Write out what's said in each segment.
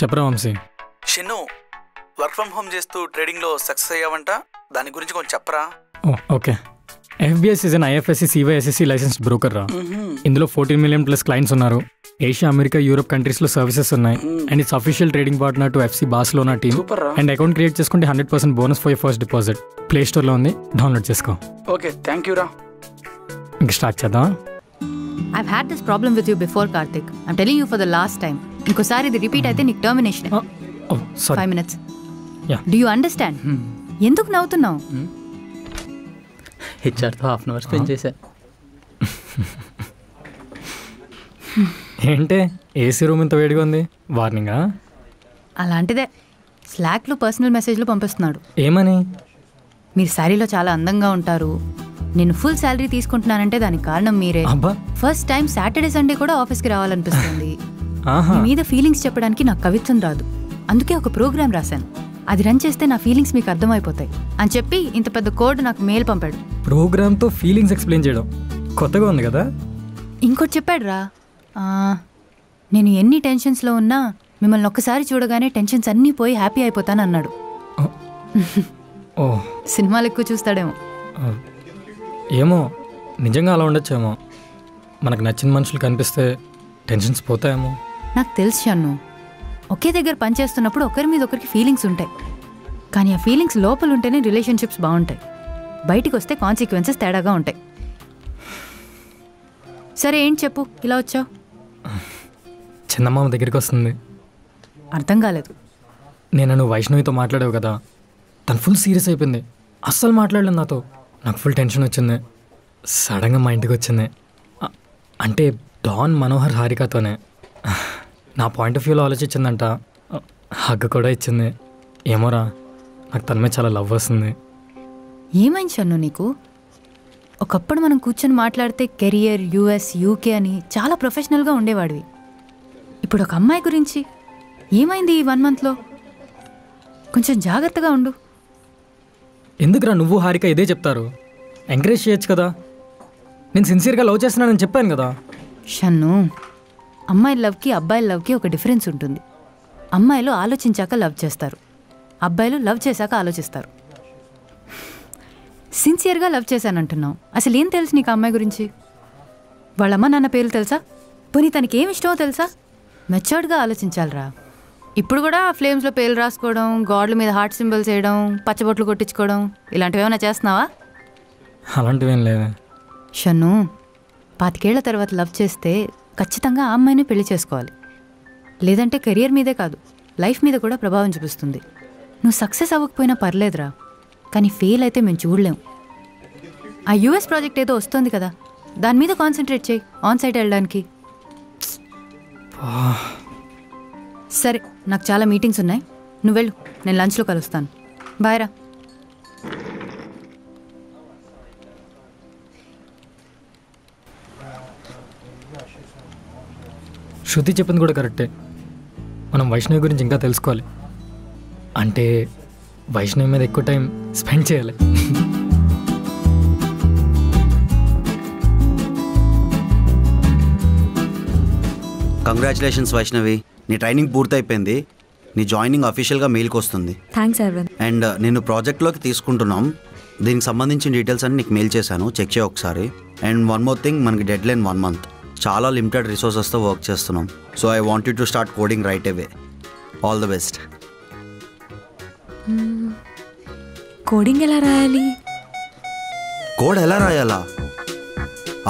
చెప్పరా Vamsi. షిన్ను work from home చేస్తూ ట్రేడింగ్లో సక్సెస్ అయ్యావంట, దాని గురించి కొంచెం చెప్పరా. Okay. FBS is an IFSC CYSSC licensed broker రా. ఇందులో 14 million ప్లస్ క్లయింట్స్ ఉన్నారు. ఏషియా, అమెరికా, యూరోప్ కంట్రీస్లో సర్వీసెస్ ఉన్నాయి. And it's official trading partner to FC Barcelona team. And account create చేసుకుంటే 100% bonus for your first deposit. Play స్టోర్లో ఉంది, download చేసుకో. Okay, thank you రా. ఇంక స్టార్ట్ చేద్దాం. I've had this problem with you before, Karthik. I'm telling you for the last time. ఇంకోసారి ఇది repeat అయితే నీకు termination. 5 minutes. Do you understand? ఎందుకు నవ్వుతున్నావు? హెచ్ఆర్తో హాఫ్ అన్ అవర్ స్పెండ్ చేశా. ఏంటి ఏసీ రూమ్ ఇంత వేడిగా ఉంది? వార్నింగా? అలాంటిదే. స్లాక్లో పర్సనల్ మెసేజ్లు పంపిస్తున్నాడు. ఏమని? మీరు శారీలో చాలా అందంగా ఉంటారు, నేను ఫుల్ శాలరీ తీసుకుంటున్నానంటే దానికి కారణం మీరే. ఫస్ట్ టైం సాటర్డే సండే కూడా ఆఫీస్కి రావాలనిపిస్తుంది. మీ మీద ఫీలింగ్స్ చెప్పడానికి నాకు కవిత్వం రాదు, అందుకే ఒక ప్రోగ్రామ్ రాశాను. అది రన్ చేస్తే నా ఫీలింగ్స్ మీకు అర్థమైపోతాయి అని చెప్పి ఇంత పెద్ద కోడ్ నాకు మెయిల్ పంపాడు. ప్రోగ్రామ్తో ఫీలింగ్స్ ఎక్స్ప్లెయిన్ చేయడం కొత్తగా ఉంది కదా. ఇంకోటి చెప్పాడు రా, నేను ఎన్ని టెన్షన్స్లో ఉన్నా మిమ్మల్ని ఒక్కసారి చూడగానే టెన్షన్స్ అన్నీ పోయి హ్యాపీ అయిపోతాను అన్నాడు. సినిమాలు ఎక్కువ చూస్తాడేమో. ఏమో, నిజంగా అలా ఉండొచ్చేమో. మనకు నచ్చిన మనుషులు కనిపిస్తే టెన్షన్స్ పోతాయేమో. నాకు తెలుసు షన్ను, ఒకే దగ్గర పనిచేస్తున్నప్పుడు ఒకరి మీద ఒకరికి ఫీలింగ్స్ ఉంటాయి, కానీ ఆ ఫీలింగ్స్ లోపల ఉంటేనే రిలేషన్షిప్స్ బాగుంటాయి. బయటికి వస్తే కాన్సిక్వెన్సెస్ తేడాగా ఉంటాయి. సరే ఏంటి చెప్పు, ఇలా వచ్చావు? చిన్నమ్మ దగ్గరికి వస్తుంది. అర్థం కాలేదు. నువ్వు వైష్ణవితో మాట్లాడావు కదా, తను ఫుల్ సీరియస్ అయిపోయింది. అస్సలు మాట్లాడలేదు నాతో. నాకు ఫుల్ టెన్షన్ వచ్చింది. సడన్గా మా ఇంటికి వచ్చింది. అంటే డాన్, మనోహర్, హారికతోనే. నా పాయింట్ ఆఫ్ వ్యూలో ఆలోచించిందంట. హగ్ కూడా ఇచ్చింది. ఏమోరా, నాకు తన మీద చాలా లవ్ వస్తుంది. ఏమైంది షన్ను నీకు? ఒకప్పుడు మనం కూర్చొని మాట్లాడితే కెరియర్, US, UK అని చాలా ప్రొఫెషనల్గా ఉండేవాడివి. ఇప్పుడు ఒక అమ్మాయి గురించి ఏమైంది ఈ 1 monthలో? కొంచెం జాగ్రత్తగా ఉండు. ఎందుకురా నువ్వు హారిక ఇదే చెప్తారు? ఎంకరేజ్ చేయొచ్చు కదా. నేను సిన్సియర్గా లవ్ చేస్తున్నానని చెప్పాను కదా. షన్ను, అమ్మాయి లవ్కి అబ్బాయి లవ్కి ఒక డిఫరెన్స్ ఉంటుంది. అమ్మాయిలు ఆలోచించాక లవ్ చేస్తారు, అబ్బాయిలు లవ్ చేశాక ఆలోచిస్తారు. సిన్సియర్గా లవ్ చేశానంటున్నావు, అసలు ఏం తెలుసు నీకు అమ్మాయి గురించి? వాళ్ళమ్మ నాన్న పేర్లు తెలుసా? పోనీ తనకి ఏమి ఇష్టమో తెలుసా? మెచ్యూర్డ్గా ఆలోచించాలిరా. ఇప్పుడు కూడా ఫ్లేమ్స్లో పేర్లు రాసుకోవడం, గాడ్ల మీద హార్ట్ సింబల్స్ వేయడం, పచ్చబొట్లు కొట్టించుకోవడం ఇలాంటివి ఏమైనా చేస్తున్నావా? అలాంటివేం లేదు షన్ను. 25 ఏళ్ల తర్వాత లవ్ చేస్తే ఖచ్చితంగా ఆ అమ్మాయిని పెళ్లి చేసుకోవాలి. లేదంటే కెరియర్ మీదే కాదు, లైఫ్ మీద కూడా ప్రభావం చూపిస్తుంది. నువ్వు సక్సెస్ అవ్వకపోయినా పర్లేదురా, కానీ ఫెయిల్ అయితే మేము చూడలేం. ఆ US ప్రాజెక్ట్ ఏదో వస్తుంది కదా, దాని మీద కాన్సన్ట్రేట్ చేయి ఆన్ సైట్ వెళ్ళడానికి. సరే, నాకు చాలా మీటింగ్స్ ఉన్నాయి, నువ్వు వెళ్ళు, నేను లంచ్లో కలుస్తాను. బాయ్ రా. శృతి చెప్పింది కూడా కరెక్టే. మనం వైష్ణవి గురించి ఇంకా తెలుసుకోవాలి. అంటే వైష్ణవి మీద ఎక్కువ టైం స్పెండ్ చేయాలి. కంగ్రాచులేషన్స్ వైష్ణవి, నీ ట్రైనింగ్ పూర్తయిపోయింది. నీ జాయినింగ్ అఫీషియల్గా మెయిల్కి వస్తుంది. థ్యాంక్స్ అరవింద్. అండ్ నేను ప్రాజెక్ట్లోకి తీసుకుంటున్నాం, దీనికి సంబంధించిన డీటెయిల్స్ అన్ని నీకు మెయిల్ చేశాను, చెక్ చేయ ఒకసారి. అండ్ వన్ మోర్ థింగ్, మనకి డెడ్ లైన్ 1 month, చాలా లిమిటెడ్ రిసోర్సెస్తో వర్క్ చేస్తున్నాం. So I want you to start coding right away. All the best. Coding ఎలా రాయాలి? కోడ్ ఎలా రాయాలా?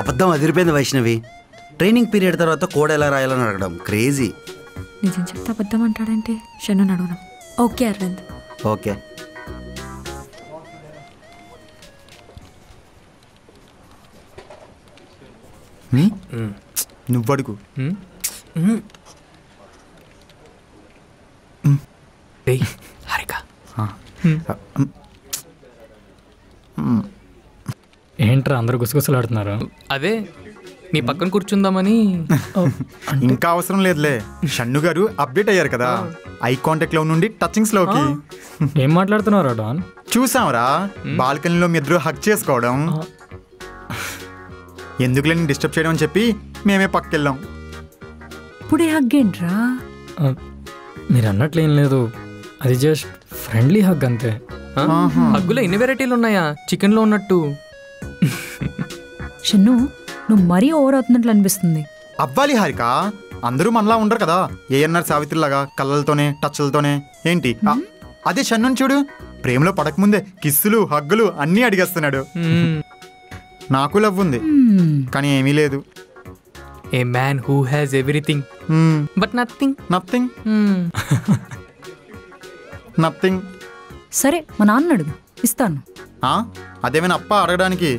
అబద్ధం అదిరిపోయింది వైష్ణవి. ట్రైనింగ్ పీరియడ్ తర్వాత కోడ్ ఎలా రాయాలని అడగడం క్రేజీ. నిజం చెప్తే అబద్ధం అంటాడంటే షన్ను అడుగుదాం. ఓకే అరవింద్. ఓకే. నువ్వు అడుగు. హారిక, ఏంట్రా అందరూ గుసగుసలాడుతున్నారు? అదే నీ పక్కన కూర్చుందామని. ఇంకా అవసరం లేదులే, షన్ను గారు అప్డేట్ అయ్యారు కదా, ఐ కాంటాక్ట్ లో నుండి టచింగ్స్ లోకి. ఏం మాట్లాడుతున్నారా డాన్? చూసాంరా, బాల్కనీలో మీ ఇద్దరు హక్ చేసుకోవడం. ఎందుకులే నేను డిస్టర్బ్ చేయడం అని చెప్పి మేమే పక్కకెళ్ళాం. ఇప్పుడే హగ్ ఏంట్రా? మీరు అన్నట్లు ఏం లేదు, అది జస్ట్ ఫ్రెండ్లీ హగ్ అంతే. హగ్గులో ఎన్ని వెరైటీలు ఉన్నాయా చికెన్లో ఉన్నట్టు? షన్ను నువ్వు మరీ ఓవర్ అవుతున్నట్లు అనిపిస్తుంది. అవ్వాలి హారిక, అందరూ మనలా ఉండరు కదా. ఏఎన్ఆర్ సావిత్రిలాగా కళ్ళతోనే టచ్లతోనే ఏంటి. అదే షన్నుని చూడు, ప్రేమలో పడకముందే కిస్సులు హగ్గులు అన్నీ అడిగేస్తున్నాడు. నాకు లవ్ ఉంది కానీ ఏమీ లేదు. ఏ man who has everything but nothing. Nothing nothing. సరే మా నాన్న అడుగు, ఇస్తాను. అదేమైనా అప్ప అడగడానికి?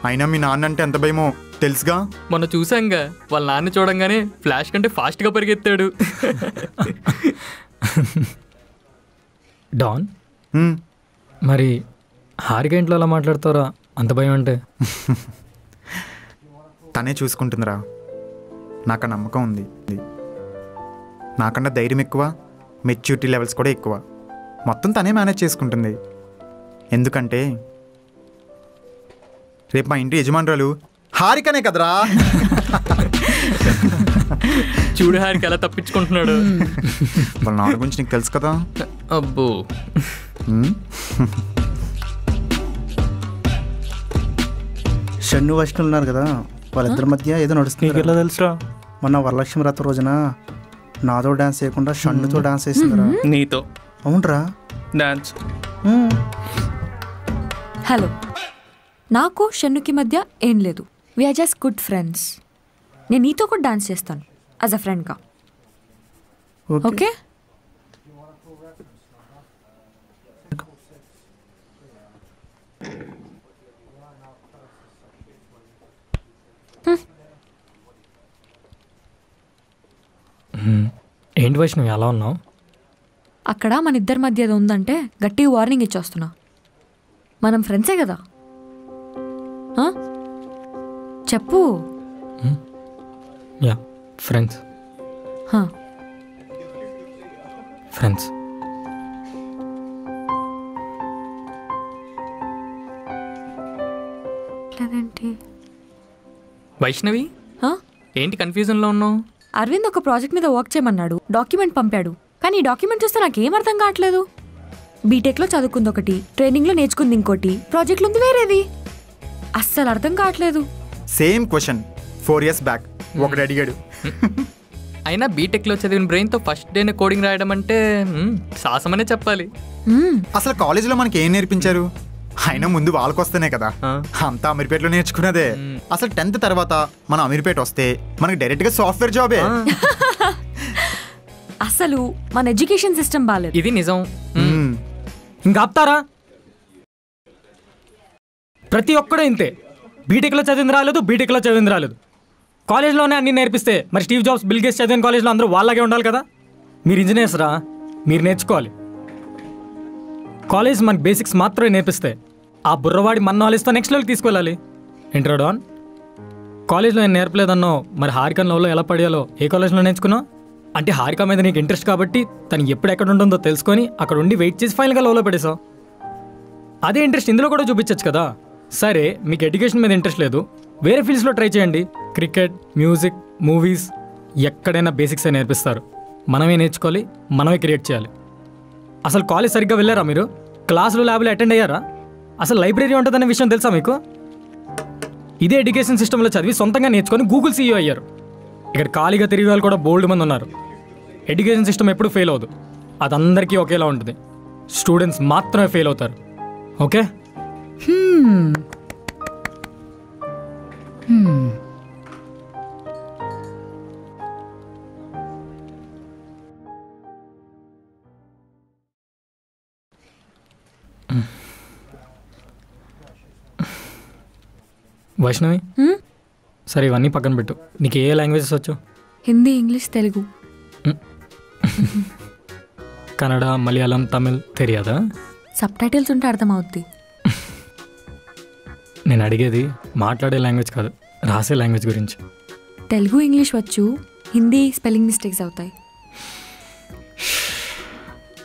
అయినా మీ నాన్న అంటే ఎంత భయమో తెలుసుగా. మొన్న చూసాంగా, వాళ్ళ నాన్న చూడంగానే ఫ్లాష్ కంటే ఫాస్ట్గా పరిగెత్తాడు. డాన్, మరి హారిక ఇంట్లో అలా మాట్లాడతారా అంత భయం అంటే? తనే చూసుకుంటుందిరా, నాకు ఆ నమ్మకం ఉంది. నాకన్నా ధైర్యం ఎక్కువ, మెచ్యూరిటీ లెవెల్స్ కూడా ఎక్కువ. మొత్తం తనే మేనేజ్ చేసుకుంటుంది. ఎందుకంటే రేపు మా ఇంటి యజమానురాలు హారికనే కదరా. చూడు హారిక ఎలా తప్పించుకుంటున్నాడు. వాళ్ళ నాన్న గురించి నీకు తెలుసు కదా. అబ్బో, షన్ను వైష్ణవ్ ఉన్నారు కదా, వాళ్ళిద్దరి మధ్య ఏదో నడుస్తుంది. ఎలా తెలుసురా? మొన్న వరలక్ష్మి వ్రతం రోజున నాతో డాన్స్ చేయకుండా షన్నుతో డాన్స్ చేసిందిరా. నీతో అవునరా డాన్స్. హలో, నాకు షన్నుకి మధ్య ఏం లేదు. We are just good friends. నేను నీతో కూడా డాన్స్ చేస్తాను యాజ్ అ ఫ్రెండ్గా. ఓకే? ఏంటి వైష్ణవి ఎలా ఉన్నావు? అక్కడ మన ఇద్దరి మధ్య ఏదో ఉందంటే గట్టిగా వార్నింగ్ ఇచ్చొస్తున్నా. మనం ఫ్రెండ్సే కదా, చెప్పు. Yeah, friends. ఫ్రెండ్స్. వైష్ణవి ఏంటి కన్ఫ్యూజన్లో ఉన్నావు? అరవింద్ ఒక ప్రాజెక్ట్ మీద వర్క్ చేయమన్నాడు, డాక్యుమెంట్ పంపాడు. కానీ ఈ డాక్యుమెంట్ చూస్తే నాకేం అర్థం కావట్లేదు. బీటెక్లో చదువుకుంది ఒకటి, ట్రైనింగ్లో నేర్చుకుంది ఇంకోటి, ప్రాజెక్ట్లో ఉంది వేరేది. అస్సలు అర్థం కావట్లేదు. సేమ్ క్వశ్చన్ 4 years బ్యాక్ ఒకటి అడిగాడు. అయినా బీటెక్లో చదివిన బ్రెయిన్తో ఫస్ట్ డేనే కోడింగ్ రాయడం అంటే సాహసమనే చెప్పాలి. అసలు కాలేజీలో మనకి ఏం నేర్పించారు? అయినా ముందు వాళ్ళకి వస్తేనే కదా, అంతా అమీర్పేటలో నేర్చుకున్నదే. అసలు 10th తర్వాత మనం అమీర్పేట వస్తే మనకి డైరెక్ట్గా సాఫ్ట్వేర్ జాబే. అసలు మన ఎడ్యుకేషన్ సిస్టమ్ బాలేదు. ఇది నిజం. ఇంకా ఆపుతారా? ప్రతి ఒక్కడూ ఇంతే. బీటెక్లో చదివింది రాలేదు, బీటెక్లో చదివింది రాలేదు. కాలేజ్లోనే అన్నీ నేర్పిస్తే మరి స్టీవ్ జాబ్స్, బిల్ గేట్స్ చదివిన కాలేజ్లో అందరూ వాళ్ళలాగే ఉండాలి కదా. మీరు ఇంజనీర్స్ రా, మీరు నేర్చుకోవాలి. కాలేజ్ మనకి బేసిక్స్ మాత్రమే నేర్పిస్తే ఆ బుర్రవాడి మన నాలెడ్జ్తో నెక్స్ట్ లెవెల్కి తీసుకెళ్ళాలి. ఏంట్రా డాన్, కాలేజ్లో నేను నేర్పలేదన్నో, మరి హారిక లవ్లో ఎలా పడేయాలో ఏ కాలేజ్లో నేర్చుకున్నావు? అంటే హారిక మీద నీకు ఇంట్రెస్ట్ కాబట్టి తను ఎప్పుడు ఎక్కడ ఉంటుందో తెలుసుకొని అక్కడ ఉండి వెయిట్ చేసి ఫైనల్గా లవ్లో పడేసావు. అదే ఇంట్రెస్ట్ ఇందులో కూడా చూపించచ్చు కదా. సరే, మీకు ఎడ్యుకేషన్ మీద ఇంట్రెస్ట్ లేదు, వేరే ఫీల్డ్స్లో ట్రై చేయండి. క్రికెట్, మ్యూజిక్, మూవీస్, ఎక్కడైనా బేసిక్సే నేర్పిస్తారు. మనమే నేర్చుకోవాలి, మనమే క్రియేట్ చేయాలి. అసలు కాలేజ్ సరిగ్గా వెళ్ళారా మీరు? క్లాసులు, ల్యాబ్లు అటెండ్ అయ్యారా? అసలు లైబ్రరీ ఉంటుందనే విషయం తెలుసా మీకు? ఇదే ఎడ్యుకేషన్ సిస్టంలో చదివి సొంతంగా నేర్చుకొని గూగుల్ CEO అయ్యారు. ఇక్కడ ఖాళీగా తిరిగే వాళ్ళు కూడా బోల్డ్ మంది ఉన్నారు. ఎడ్యుకేషన్ సిస్టమ్ ఎప్పుడు ఫెయిల్ అవ్వదు, అది అందరికీ ఒకేలా ఉంటుంది. స్టూడెంట్స్ మాత్రమే ఫెయిల్ అవుతారు. ఓకే? వైష్ణవి, సరే ఇవన్నీ పక్కన పెట్టు. నీకు ఏ లాంగ్వేజెస్ వచ్చు? హిందీ, ఇంగ్లీష్, తెలుగు. కన్నడ, మలయాళం, తమిళ్ తెలియదా? సబ్ టైటిల్స్ ఉంటే అర్థమవుద్ది. నేను అడిగేది మాట్లాడే లాంగ్వేజ్ కాదు, రాసే లాంగ్వేజ్ గురించి. తెలుగు, ఇంగ్లీష్ వచ్చు, హిందీ స్పెల్లింగ్ మిస్టేక్స్ అవుతాయి.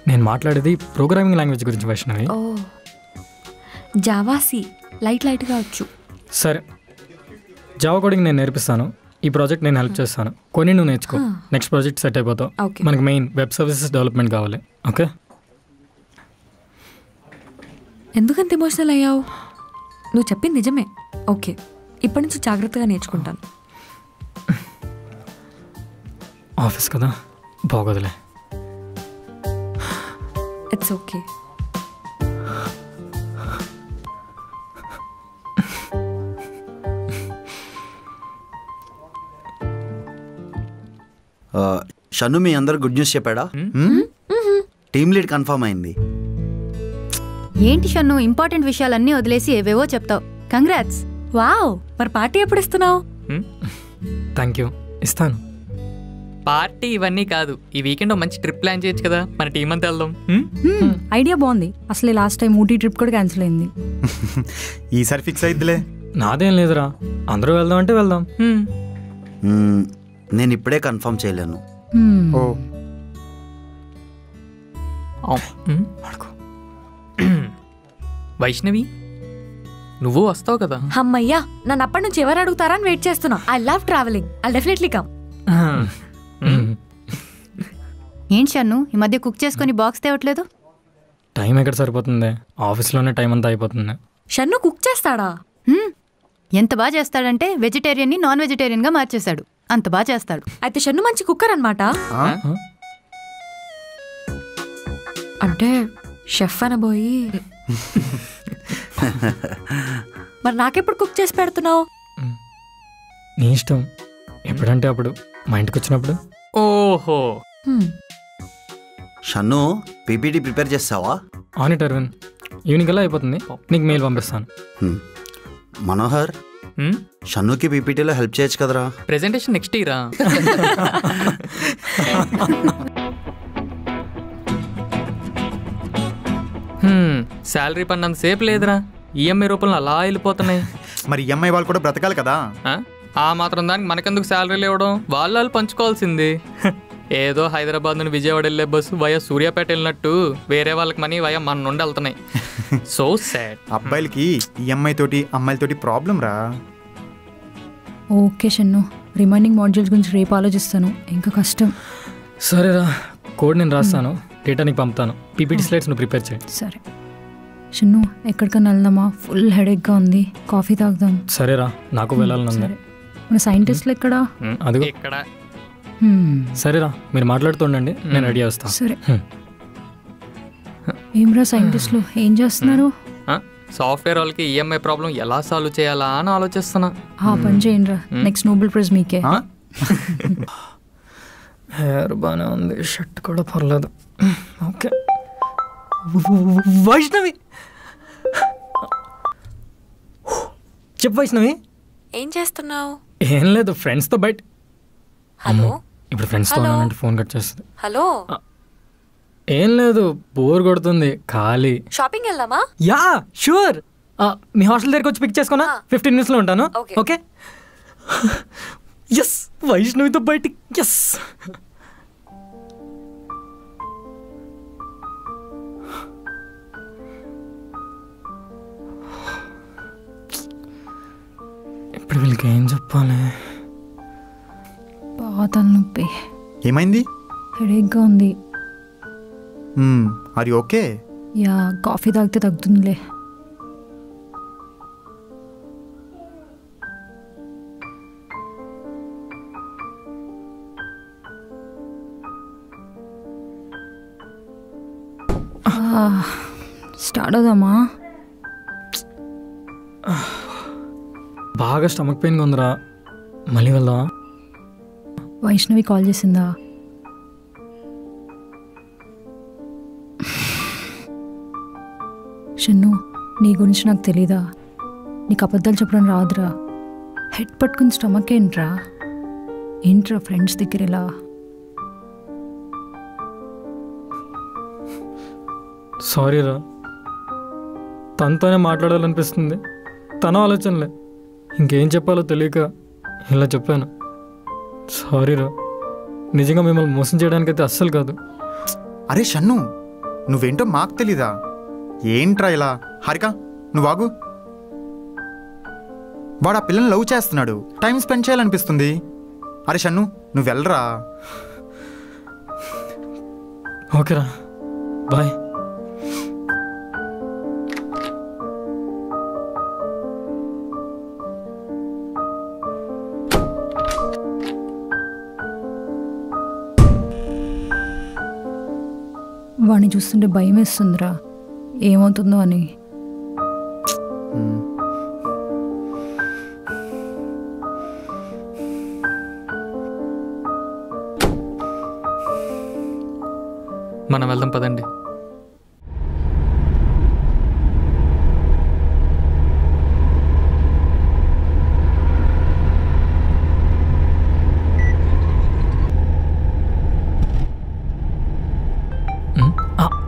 నేను మాట్లాడేది ప్రోగ్రామింగ్ లాంగ్వేజ్ గురించి వైష్ణవి. ఓ, జావా సి లైట్గా వచ్చు. సరే, జావా కోడింగ్ నేను నేర్పిస్తాను. ఈ ప్రాజెక్ట్ నేను హెల్ప్ చేస్తాను, కొన్ని నువ్వు నేర్చుకో. నెక్స్ట్ ప్రాజెక్ట్ సెట్ అయిపోతావు. Okay. మనకి మెయిన్ వెబ్ సర్వీసెస్ డెవలప్మెంట్ కావాలి. ఓకే? ఎందుకంత ఎమోషనల్ అయ్యావు? నువ్వు చెప్పింది నిజమే. ఓకే, ఇప్పటి నుంచి జాగ్రత్తగా నేర్చుకుంటాను. ఆఫీస్ కదా, బాగోదులే. It's okay. షన్ను మీ అందరు గుడ్ న్యూస్ చెప్పాడా? టీమ్ లీడ్ కన్ఫర్మ్ అయింది. ఏంటి షన్ను, ఇంపార్టెంట్ విషయాలన్నీ వదిలేసి ఏవేవో చెప్తావు. కంగ్రాట్స్. వావ్, మరి పార్టీ ఎప్పుడు ఇస్తున్నావు? థ్యాంక్ యూ, ఇస్తాను. పార్టీ ఇవన్నీ కాదు, ఈ వీకెండ్ మంచి ట్రిప్ ప్లాన్ చేయొచ్చు కదా, మన టీం అంతా వెళ్దాం. ఐడియా బాగుంది. అసలే లాస్ట్ టైం ఊటీ ట్రిప్ కూడా క్యాన్సిల్ అయింది. ఈసారి ఫిక్స్ అయిద్దిలే. నాదేం లేదురా, అందరూ వెళ్దాం అంటే వెళ్దాం. నేను ఇప్పుడే కన్ఫర్మ్ చేయలేను. ఓ వైష్ణవి, నువ్వు వస్తావు కదా? అమ్మయ్యా, నన్ను అప్పటి నుంచి ఎవరు అడుగుతారా అని వెయిట్ చేస్తున్నా. I love travelling, I definitely come. ఏంటి షన్ను, ఈ మధ్య కుక్ చేసుకొని బాక్స్ తేవట్లేదు? టైం ఎక్కడ సరిపోతుంది, ఆఫీస్లోనే టైం అంతా అయిపోతుంది. షన్ను కుక్ చేస్తాడా? ఎంత బాగా చేస్తాడంటే వెజిటేరియన్ని నాన్ వెజిటేరియన్గా మార్చేశాడు. అంత బాగా చేస్తాడు. అయితే షన్ను మంచి కుక్కర్ అనమాట. అంటే షెఫ్ అనబోయి మరి నాకెప్పుడు కుక్ చేసి పెడుతున్నావు? నీ ఇష్టం, ఎప్పుడంటే అప్పుడు, మా ఇంటికి వచ్చినప్పుడు. ఓహో, షన్ను పీపీటీ ప్రిపేర్ చేస్తావా? ఆన్ ఇట్ అరవింద్, ఈవినింగ్ అలా అయిపోతుంది, నీకు మెయిల్ పంపిస్తాను. మనోహర్, షన్నుకి పీపీటీలో హెల్ప్ చేయొచ్చు కదరా? ప్రెజెంటేషన్ నెక్స్ట్ ఇయరా? శాలరీ పన్నంత సేపు లేదురా, ఈఎంఐ రూపంలో అలా వెళ్ళిపోతున్నాయి. మరి ఈఎంఐ వాళ్ళు కూడా బ్రతకాలి కదా. ఆ మాత్రం దానికి మనకెందుకు శాలరీలు ఇవ్వడం, వాళ్ళు పంచుకోవాల్సింది. ఏదో హైదరాబాద్ నుండి విజయవాడ వెళ్ళే బస్సు వయా సూర్యాపేట వెళ్ళినట్టు వేరే వాళ్ళకి మనీ వయా మన నుండి వెళ్తున్నాయి. So sad. అబ్బాయిలకి ఈఎంఐ తోటి అమ్మాయిలతోటి ప్రాబ్లం రా. ఓకే షన్ను, రిమైనింగ్ మాడ్యూల్స్ గురించి రేపు ఆలోచిస్తాను. ఇంకా కష్టం. సరేరా, కోడ్ నేను రాస్తాను, డేటా నీకు పంపుతాను. పీపీటీ స్లైడ్స్ నువ్వు ప్రిపేర్ చేయి. సరే షన్ను, ఎక్కడికన్నా వెళ్దామా? ఫుల్ హెడేక్గా ఉంది, కాఫీ తాగుదాం. సరేరా, నాకు వెళ్ళాలని ఉంది. మన సైంటిస్ట్లు ఎక్కడా? అదిగో ఇక్కడ. సరేరా, మీరు మాట్లాడుతుండండి, నేను రెడీ వస్తాను. సరే. ఏమ్రా సైంటిస్టులు ఏం చేస్తున్నారు? సాఫ్ట్వేర్ వాళ్ళకి ఈఎంఐ ప్రాబ్లం ఎలా సాల్వ్ చేయాలా అని ఆలోచిస్తున్నా. ఆ పని చేయండిరా, నెక్స్ట్ నోబెల్ ప్రైజ్ మీకే. హెయిర్ బాగానే ఉంది, షర్ట్ కూడా పర్లేదు. ఓకే. వైష్ణవి, చెప్పు వైష్ణవి. ఏం చేస్తున్నావు? ఏం లేదు, ఫ్రెండ్స్తో బయట. హలో, ఇప్పుడు ఫ్రెండ్స్తో ఉన్నానంటే ఫోన్ కట్ చేస్తుంది. హలో. ఏం లేదు, బోర్ కొడుతుంది, ఖాళీ. షాపింగ్ వెళ్దామా? Yeah sure. మీ హాస్టల్ దగ్గరికి వచ్చి పిక్ చేసుకున్నా, 15 minutesలో ఉంటాను. ఓకే. ఎస్, వైష్ణవితో బయటికి. ఎస్. ఇప్పుడు వీళ్ళకి ఏం చెప్పాలి? పాతల నొప్పి. ఏమైంది? హెడేక్గా ఉంది. అది ఓకే. యా, కాఫీ తాగితే తగ్గుతుందిలే. స్టార్ట్ అవుదామా? బాగా స్టమక్ పెయిన్గా ఉందిరా, మళ్ళీ వెళ్దామా? వైష్ణవి కాల్ చేసిందా? షన్ను, నీ గురించి నాకు తెలీదా? నీకు అబద్ధాలు చెప్పడం రాదురా. హెడ్ పట్టుకుని స్టమక్ ఏంట్రా? ఏంట్రా ఫ్రెండ్స్ దగ్గర ఇలా? సారీరా, తనతోనే మాట్లాడాలనిపిస్తుంది, తన ఆలోచనలే, ఇంకేం చెప్పాలో తెలియక ఇలా చెప్పాను. సారీరా, నిజంగా మిమ్మల్ని మోసం చేయడానికైతే అస్సలు కాదు. అరే షన్ను, నువ్వేంటో మాకు తెలీదా? ఏంట్రా ఇలా? హారిక, నువ్వు ఆగు. వాడు ఆ పిల్లని లవ్ చేస్తున్నాడు, టైం స్పెండ్ చేయాలనిపిస్తుంది. అరే షన్ను నువ్వు వెళ్ళరా. ఓకేరా, బాయ్. వాడిని చూస్తుంటే భయం వేస్తుందిరా, ఏమవుతుందో అని. మనం వెళ్దాం పదండి.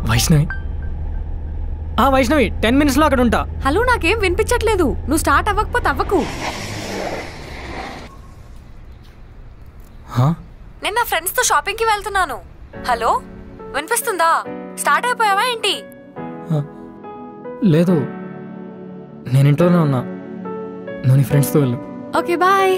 వైష్ణవి, వైష్ణవి 10 minutesలో అక్కడ ఉంటా. హలో, నాకేం వినిపించట్లేదు. నువ్వు స్టార్ట్ అవ్వకపోతే అవ్వకు. నేను నా ఫ్రెండ్స్తో షాపింగ్కి వెళ్తున్నాను. హలో, వినిపిస్తుందా? స్టార్ట్ అయిపోయావా ఏంటి? లేదు, నేను ఇంట్లోనే ఉన్నా. నువ్వు నీ ఫ్రెండ్స్తో వెళ్ళు. Okay, bye.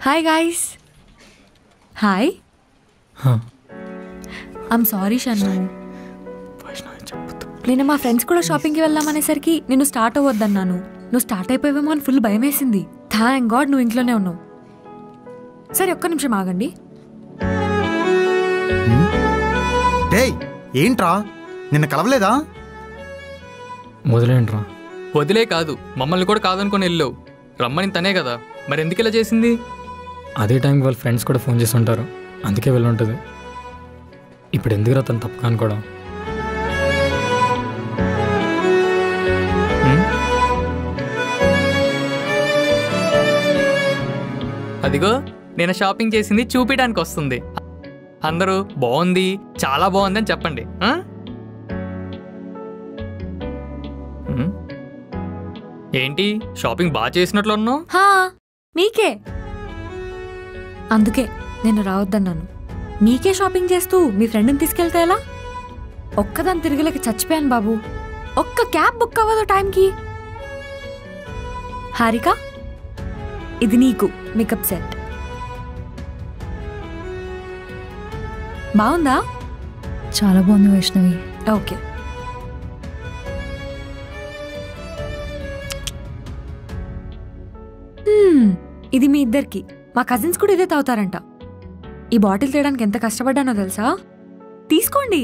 Hi guys. Hi. I'm sorry Shannu. నేను మా ఫ్రెండ్స్ కూడా షాపింగ్కి వెళ్దామనేసరికి నేను స్టార్ట్ అవ్వద్దన్నాను. నువ్వు స్టార్ట్ అయిపోయావేమో అని ఫుల్ భయం వేసింది. థ్యాంక్ గాడ్ నువ్వు ఇంట్లోనే ఉన్నావు. సరే, ఒక్క నిమిషం ఆగండి. ఏంట్రా, నిన్న కలవలేదా? వదిలేంట్రా. వదిలే కాదు, మమ్మల్ని కూడా కాదనుకొని వెళ్ళావు. రమ్మని తనే కదా, మరి ఎందుకు ఇలా చేసింది? అదే టైంకి వాళ్ళ ఫ్రెండ్స్ కూడా ఫోన్ చేసి ఉంటారు, అందుకే వెళ్ళి ఉంటుంది. ఇప్పుడు ఎందుకురా తను తప్పు అనుకోవడం? అదిగో నేను షాపింగ్ చేసింది చూపించడానికి వస్తుంది. అందరూ బాగుంది, చాలా బాగుంది అని చెప్పండి. ఏంటి షాపింగ్ బాగా చేసినట్లు ఉన్నావు? మీకే, అందుకే నేను రావద్దన్నాను. మీకే షాపింగ్ చేస్తూ మీ ఫ్రెండ్ని తీసుకెళ్తే ఎలా? ఒక్కదాన్ని తిరగలేక చచ్చిపోయాను బాబు. ఒక్క క్యాబ్ బుక్ అవ్వదు టైంకి. హారిక, ఇది నీకు మేకప్ సెట్. బాగుందా? చాలా బాగుంది వైష్ణవి. ఓకే. ఇది మీ ఇద్దరికి. మా కజిన్స్ కూడా ఇదే తాగుతారంట. ఈ బాటిల్ తీయడానికి ఎంత కష్టపడ్డానో తెలుసా? తీసుకోండి.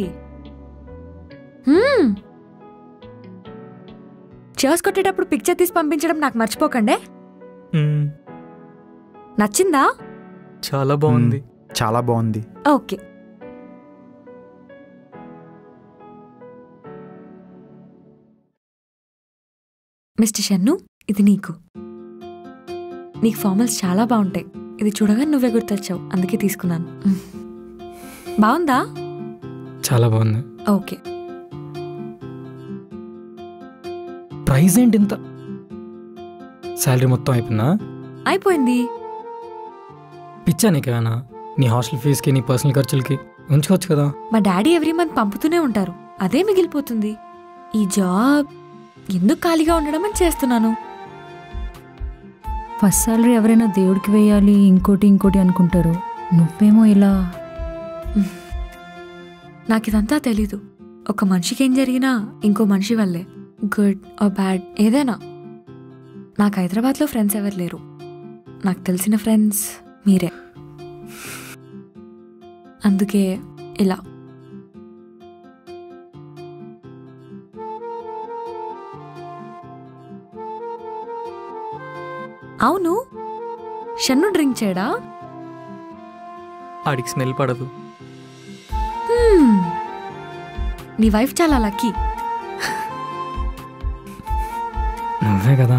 చర్స్ కొట్టేటప్పుడు పిక్చర్ తీసి పంపించడం నాకు మర్చిపోకండి. నచ్చిందా? చాలా బాగుంది. చాలా బాగుంది. ఓకే. మిస్టర్ షన్ను, ఇది నీకు. నీకు ఫార్మల్స్ చాలా బాగుంటాయి. ఇది చూడగా నువ్వే గుర్తొచ్చావు, అందుకే తీసుకున్నాను. బాగుందా? చాలా బాగుంది. ఓకే. ప్రైస్ ఏంటి ఇంత? శాలరీ మొత్తం అయిపోయిందా? అయిపోయింది. పిచ్చా నీకేమైనా? నీ హాస్టల్ ఫీజుకి నీ పర్సనల్ ఖర్చులకి ఉంచుకోవచ్చు కదా. మా డాడీ ఎవ్రీ మంత్ పంపుతూనే ఉంటారు, అదే మిగిలిపోతుంది. ఈ జాబ్ ఎందుకు ఖాళీగా ఉండడం అని చేస్తున్నాను. ఫస్ట్ సాలరీ ఎవరైనా దేవుడికి వేయాలి, ఇంకోటి అనుకుంటారు. నువ్వేమో ఇలా. నాకు ఇదంతా తెలీదు. ఒక మనిషికి ఏం జరిగినా ఇంకో మనిషి వల్లే, గుడ్ ఆర్ బ్యాడ్ ఏదైనా. నాకు హైదరాబాద్లో ఫ్రెండ్స్ ఎవరు లేరు. నాకు తెలిసిన ఫ్రెండ్స్ మీరే. అందుకే ఇలా. అవును, షన్ను డ్రింక్ చేయడా? ఆడికి స్మెల్ పడదు. నీ వైఫ్ చాలా లక్కీ. నువ్వే కదా.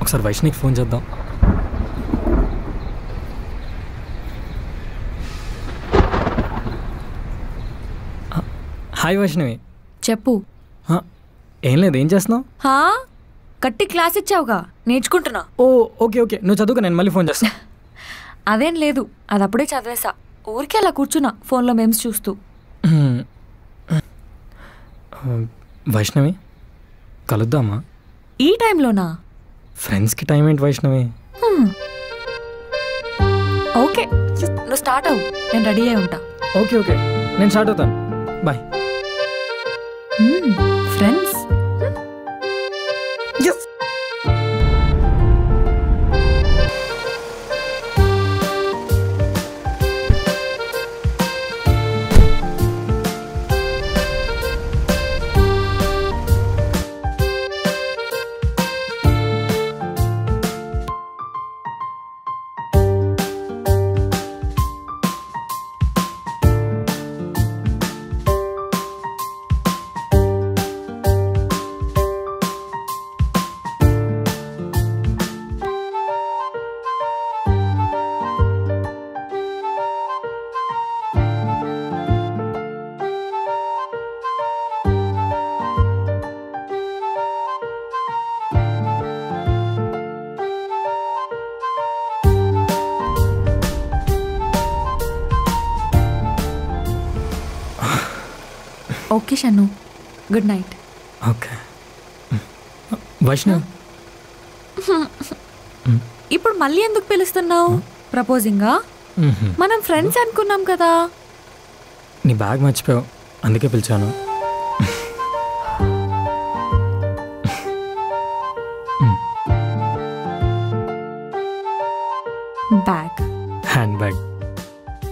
ఒకసారి వైష్ణవికి ఫోన్ చేద్దాం. హాయ్ వైష్ణవి. చెప్పు. ఏం లేదు, ఏం చేస్తున్నావు? కట్టి క్లాస్ ఇచ్చావుగా, నేర్చుకుంటున్నా. ఓకే నువ్వు చదువుకో, నేను మళ్ళీ ఫోన్ చేస్తా. అదేం లేదు, అది అప్పుడే చదివేసా. ఊరికే అలా కూర్చున్నా ఫోన్లో మేమ్స్ చూస్తూ. వైష్ణవి కలుద్దామా? ఈ టైంలోనా? ఫ్రెండ్స్కి టైం ఏంటి వైష్ణవి? ఓకే, నువ్వు స్టార్ట్ అవ్వు, నేను రెడీ అయి ఉంటా. ఓకే నేను స్టార్ట్ అవుతాను. Bye. Friends okay Shannu, good night. Okay Vaishnav, ఇప్పుడు మళ్ళీ ఎందుకు పిలుస్తున్నావు? ప్రపోజింగా? మనం ఫ్రెండ్స్ అనుకున్నాం కదా. నీ బ్యాగ్ మర్చిపోయావు, అందుకే పిలిచాను. బ్యాగ్? హ్యాండ్ బ్యాగ్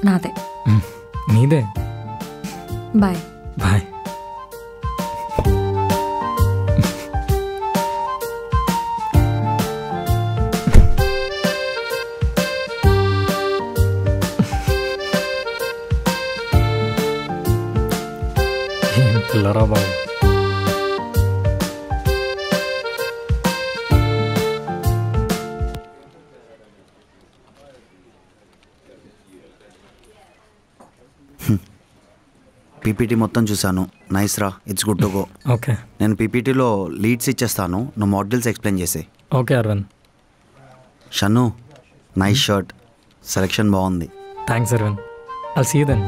నాదే. నీదే. బాయ్. బాయ్. ఏం పిల్లరా బాబు. పీపీటీ మొత్తం చూశాను, నైస్ రా, it's good to go. Okay, నేను పీపీటీలో లీడ్స్ ఇచ్చేస్తాను, నువ్వు మాడ్యూల్స్ ఎక్స్ప్లెయిన్ చేసి. Okay Aravind. Shannu, nice shirt, selection బాగుంది. Thanks Aravind, I'll see you then.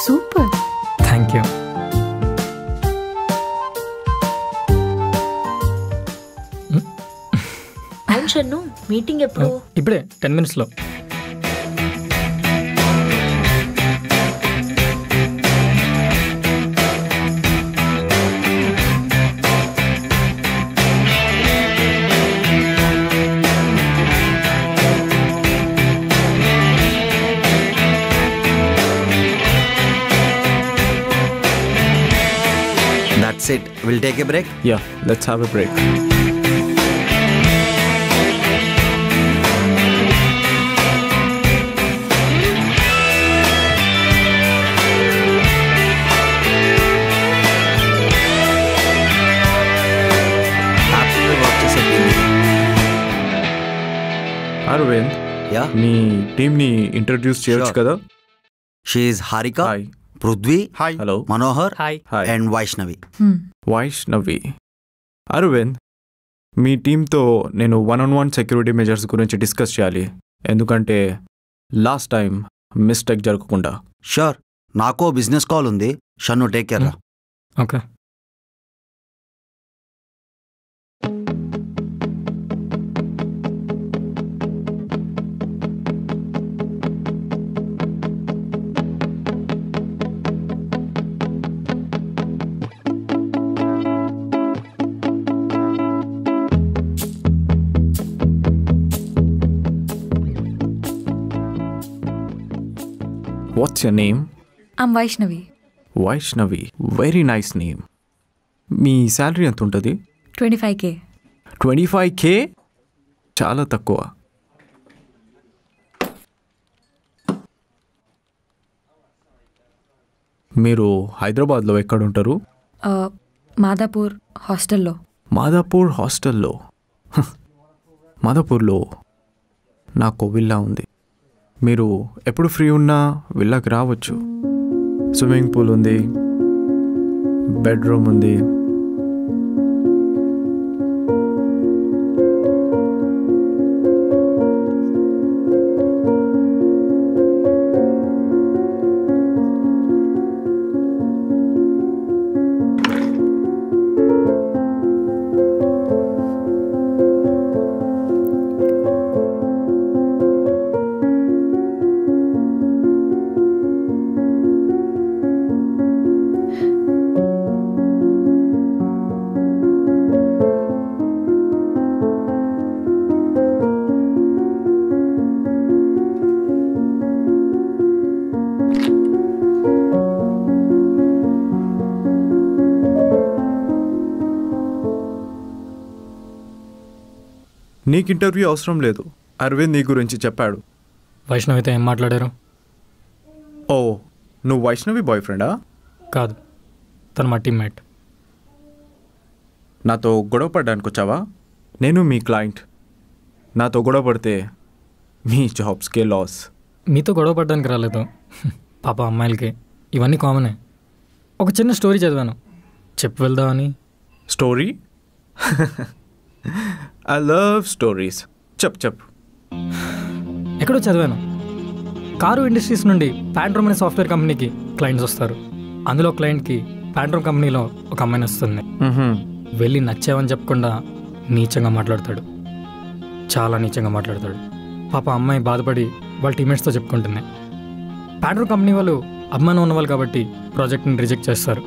Super. Thank you. అవును షన్ను, మీటింగ్ ఎప్పుడు? ఇప్పుడే 10 minutesలో. Sit will take a break. Yeah, let's have a break. Aravind, yeah, మీ టీమ్ని ఇంట్రడ్యూస్ చేయొచ్చు కదా? She Harika, hi. Prithvi, hi. Hello. Manohar hi. Hi. And Vaishnavi. Vaishnavi. Aravind, మీ టీంతో నేను 1-on-1 సెక్యూరిటీ మెజర్స్ గురించి డిస్కస్ చేయాలి, ఎందుకంటే లాస్ట్ టైం మిస్టేక్ జరగకుండా. షూర్, నాకు బిజినెస్ కాల్ ఉంది. షన్ను టేక్ కేర్ రా. Okay. What's your name? I'm Vaishnavi. Vaishnavi, very nice name. మీ శాలరీ ఎంత ఉంటుంది? 25K. 25K? చాలా తక్కువ. మీరు హైదరాబాద్లో ఎక్కడుంటారు? మాదాపూర్ హాస్టల్లో. మాదాపూర్ హాస్టల్లో? మాదాపూర్లో నాకు విల్లా ఉంది. మీరు ఎప్పుడు ఫ్రీ ఉన్నా విల్లాకి రావచ్చు. స్విమ్మింగ్ పూల్ ఉంది, బెడ్రూమ్ ఉంది. నీకు ఇంటర్వ్యూ అవసరం లేదు, అరవింద్ నీ గురించి చెప్పాడు. వైష్ణవితో ఏం మాట్లాడారు? ఓ, నువ్వు వైష్ణవి బాయ్ ఫ్రెండా? కాదు, తను మా టీమ్మేట్. నాతో గొడవ పడడానికి వచ్చావా? నేను మీ క్లయింట్. నాతో గొడవ పడితే మీ జాబ్స్కే లాస్. మీతో గొడవ పడడానికి రాలేదు. పాప అమ్మాయిలకి ఇవన్నీ కామనే. ఒక చిన్న స్టోరీ చదివాను, చెప్పి వెళ్దామని. స్టోరీ? I love stories. చెప్పు. ఎక్కడో చదివాను, కారు ఇండస్ట్రీస్ నుండి ప్యాంట్రోమ్ అనే సాఫ్ట్వేర్ కంపెనీకి క్లయింట్స్ వస్తారు. అందులో క్లయింట్కి ప్యాంట్రోమ్ కంపెనీలో ఒక అమ్మాయిని వస్తుంది. వెళ్ళి నచ్చావని చెప్పకుండా నీచంగా మాట్లాడతాడు, చాలా నీచంగా మాట్లాడతాడు. పాప అమ్మాయి బాధపడి వాళ్ళ టీమేట్స్తో చెప్పుకుంటుంది. ప్యాంట్రోమ్ కంపెనీ వాళ్ళు అభిమానం ఉన్నవాళ్ళు కాబట్టి ప్రాజెక్ట్ని రిజెక్ట్ చేస్తారు.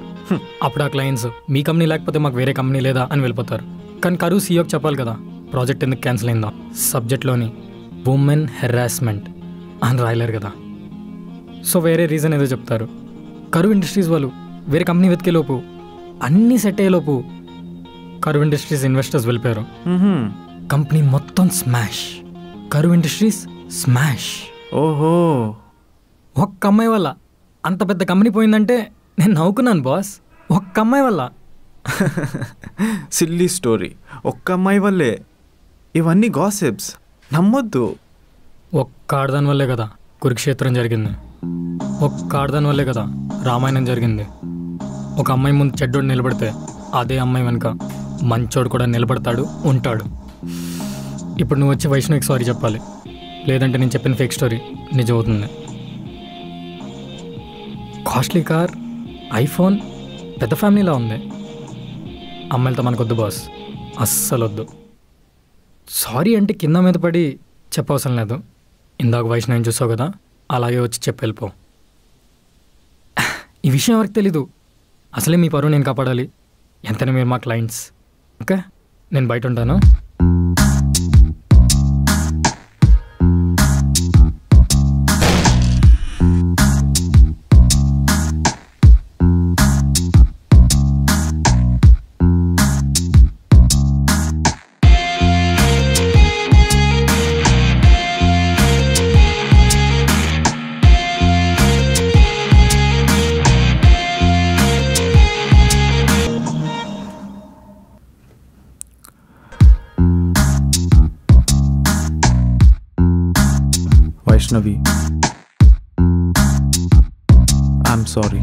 అప్పుడు ఆ క్లయింట్స్ మీ కంపెనీ లేకపోతే మాకు వేరే కంపెనీ లేదా అని వెళ్ళిపోతారు. కానీ కరువు సీఈఓకి చెప్పాలి కదా ప్రాజెక్ట్ ఎందుకు క్యాన్సిల్ అయిందో. సబ్జెక్ట్లోని ఉమెన్ హెరాస్మెంట్ అని రాయలేరు కదా, సో వేరే రీజన్ ఏదో చెప్తారు. కరువు ఇండస్ట్రీస్ వాళ్ళు వేరే కంపెనీ వెతికేలోపు, అన్నీ సెట్ అయ్యేలోపు కరువు ఇండస్ట్రీస్ ఇన్వెస్టర్స్ వెళ్ళిపోయారు. కంపెనీ మొత్తం స్మాష్, కరువు ఇండస్ట్రీస్ స్మాష్. ఓహో, ఒక్క అమ్మాయి వల్ల అంత పెద్ద కంపెనీ పోయిందంటే నేను నవ్వుకున్నాను బాస్. ఒక్క అమ్మాయి వల్ల. సిల్లీ స్టోరీ, ఒక్క అమ్మాయి వల్లే. ఇవన్నీ గాసిప్స్, నమ్మొద్దు. ఒక్క ఆడదాని వల్లే కదా కురుక్షేత్రం జరిగింది, ఒక్క ఆడదాని వల్లే కదా రామాయణం జరిగింది. ఒక అమ్మాయి ముందు చెడ్డోడు నిలబడితే అదే అమ్మాయి వెనుక మంచోడు కూడా నిలబడతాడు, ఉంటాడు. ఇప్పుడు నువ్వు వచ్చి వైష్ణవికి సారీ చెప్పాలి, లేదంటే నేను చెప్పిన ఫేక్ స్టోరీ నిజం అవుతుంది. కాస్ట్లీ కార్, ఐఫోన్, పెద్ద ఫ్యామిలీలా ఉంది. అమ్మాయిలతో మనకొద్దు బాస్, అస్సలు వద్దు. సారీ అంటే కింద మీద పడి చెప్పవసరం లేదు. ఇందాక వైష్ణవిని చూసావు కదా, అలాగే వచ్చి చెప్పి వెళ్ళిపో. ఈ విషయం ఎవరికి తెలీదు. అసలే మీ పరువు నేను కాపాడాలి, ఎంతనే మీరు మా క్లయింట్స్. ఓకే, నేను బయట ఉంటాను. Vaishnavi, I'm sorry.